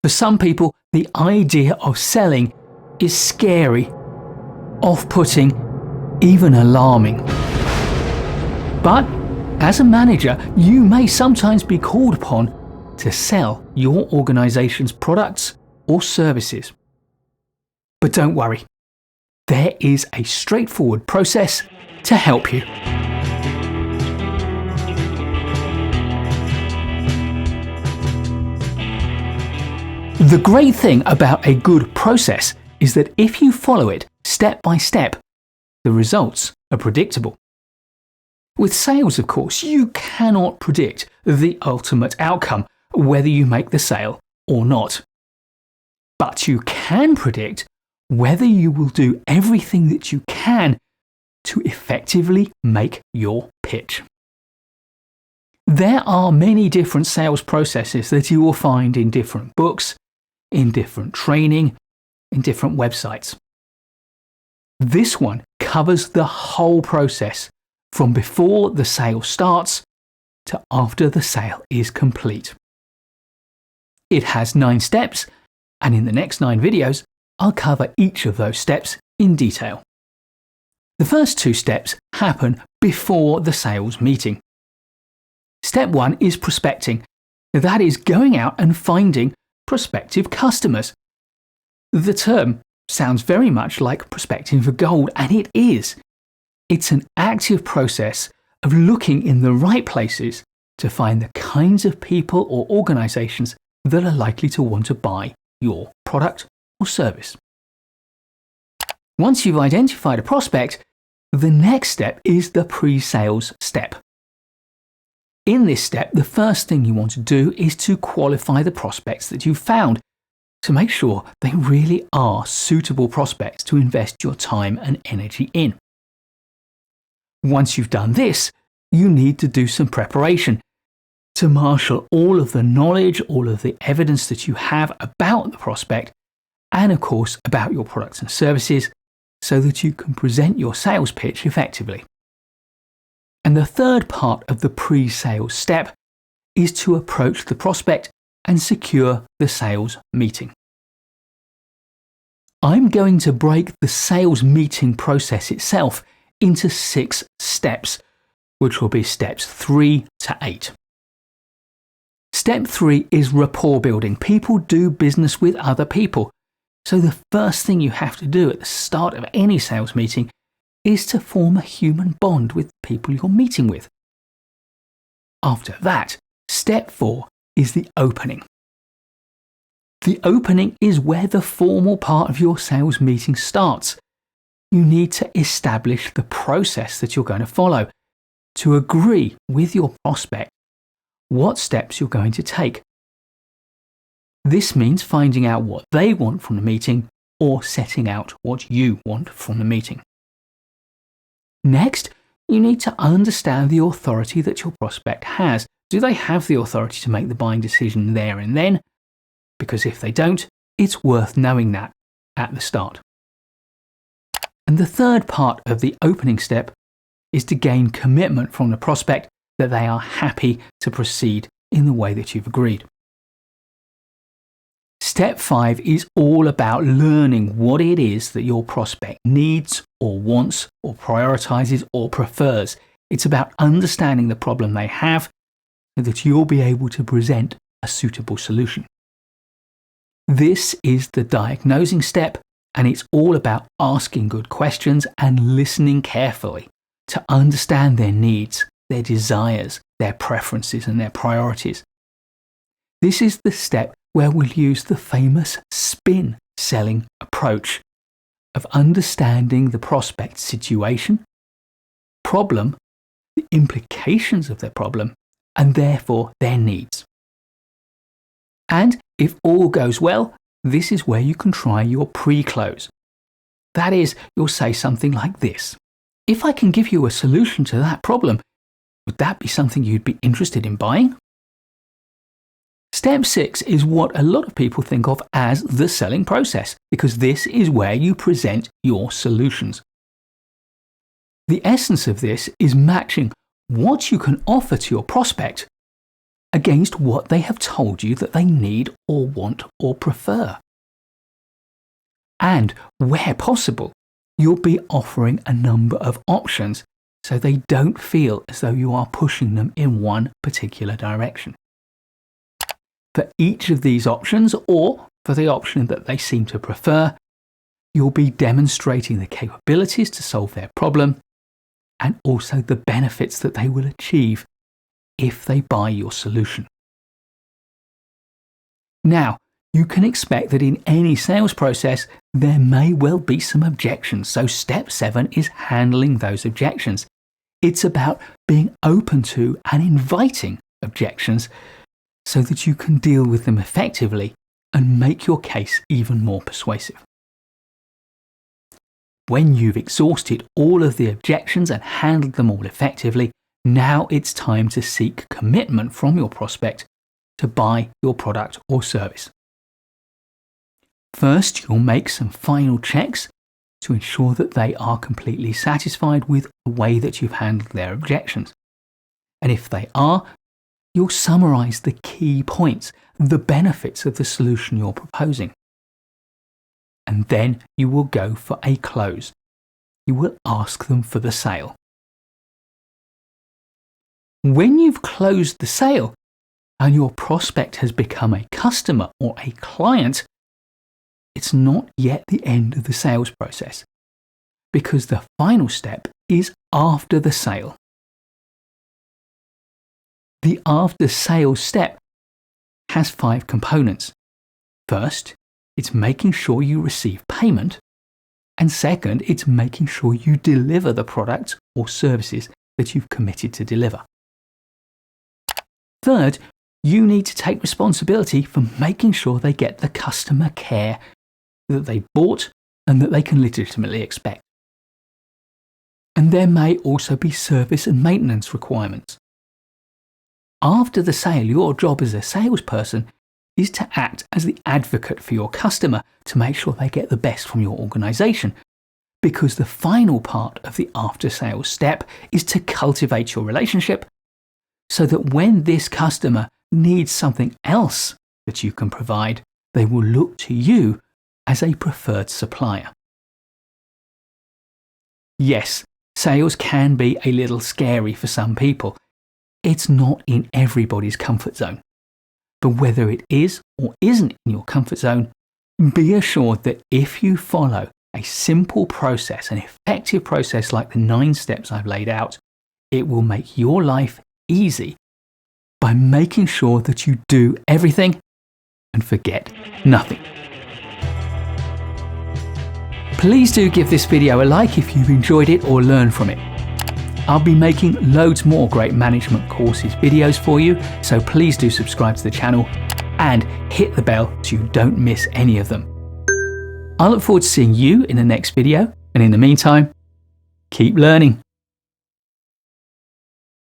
For some people, the idea of selling is scary, off-putting, even alarming. But as a manager, you may sometimes be called upon to sell your organization's products or services. But don't worry, there is a straightforward process to help you. The great thing about a good process is that if you follow it step by step, the results are predictable. With sales, of course, you cannot predict the ultimate outcome, whether you make the sale or not. But you can predict whether you will do everything that you can to effectively make your pitch. There are many different sales processes that you will find in different books, in different training, in different websites. This one covers the whole process from before the sale starts to after the sale is complete. It has 9 steps, and in the next 9 videos, I'll cover each of those steps in detail. The first 2 steps happen before the sales meeting. Step 1 is prospecting. That is going out and finding prospective customers. The term sounds very much like prospecting for gold, and it is. It's an active process of looking in the right places to find the kinds of people or organizations that are likely to want to buy your product or service. Once you've identified a prospect, the next step is the pre-sales step. In this step, the first thing you want to do is to qualify the prospects that you've found to make sure they really are suitable prospects to invest your time and energy in. Once you've done this, you need to do some preparation to marshal all of the knowledge, all of the evidence that you have about the prospect, and of course about your products and services, so that you can present your sales pitch effectively. And the third part of the pre-sales step is to approach the prospect and secure the sales meeting. I'm going to break the sales meeting process itself into 6 steps, which will be steps 3 to 8. Step 3 is rapport building. People do business with other people. So the first thing you have to do at the start of any sales meeting is to form a human bond with the people you're meeting with. After that, step 4 is the opening. The opening is where the formal part of your sales meeting starts. You need to establish the process that you're going to follow to agree with your prospect what steps you're going to take. This means finding out what they want from the meeting or setting out what you want from the meeting. Next, you need to understand the authority that your prospect has. Do they have the authority to make the buying decision there and then? Because if they don't, it's worth knowing that at the start. And the third part of the opening step is to gain commitment from the prospect that they are happy to proceed in the way that you've agreed. Step 5 is all about learning what it is that your prospect needs or wants or prioritizes or prefers. It's about understanding the problem they have so that you'll be able to present a suitable solution. This is the diagnosing step, and it's all about asking good questions and listening carefully to understand their needs, their desires, their preferences, and their priorities. This is the step where we'll use the famous spin selling approach of understanding the prospect's situation, problem, the implications of their problem, and therefore their needs. And if all goes well, this is where you can try your pre-close. That is, you'll say something like this: if I can give you a solution to that problem, would that be something you'd be interested in buying? Step 6 is what a lot of people think of as the selling process, because this is where you present your solutions. The essence of this is matching what you can offer to your prospect against what they have told you that they need or want or prefer. And where possible, you'll be offering a number of options so they don't feel as though you are pushing them in one particular direction. For each of these options, or for the option that they seem to prefer, you'll be demonstrating the capabilities to solve their problem and also the benefits that they will achieve if they buy your solution. Now, you can expect that in any sales process, there may well be some objections. So step 7 is handling those objections. It's about being open to and inviting objections so that you can deal with them effectively and make your case even more persuasive. When you've exhausted all of the objections and handled them all effectively, now it's time to seek commitment from your prospect to buy your product or service. First, you'll make some final checks to ensure that they are completely satisfied with the way that you've handled their objections. And if they are, you'll summarize the key points, the benefits of the solution you're proposing. And then you will go for a close. You will ask them for the sale. When you've closed the sale and your prospect has become a customer or a client, it's not yet the end of the sales process, because the final step is after the sale. The after sales step has 5 components. First, it's making sure you receive payment. And second, it's making sure you deliver the products or services that you've committed to deliver. Third, you need to take responsibility for making sure they get the customer care that they bought and that they can legitimately expect. And there may also be service and maintenance requirements. After the sale, your job as a salesperson is to act as the advocate for your customer to make sure they get the best from your organization, because the final part of the after-sales step is to cultivate your relationship so that when this customer needs something else that you can provide, they will look to you as a preferred supplier. Yes, sales can be a little scary for some people. It's not in everybody's comfort zone. But whether it is or isn't in your comfort zone, be assured that if you follow a simple process, an effective process like the 9 steps I've laid out, it will make your life easy by making sure that you do everything and forget nothing. Please do give this video a like if you've enjoyed it or learned from it. I'll be making loads more great management courses videos for you, so please do subscribe to the channel and hit the bell so you don't miss any of them. I look forward to seeing you in the next video, and in the meantime, keep learning.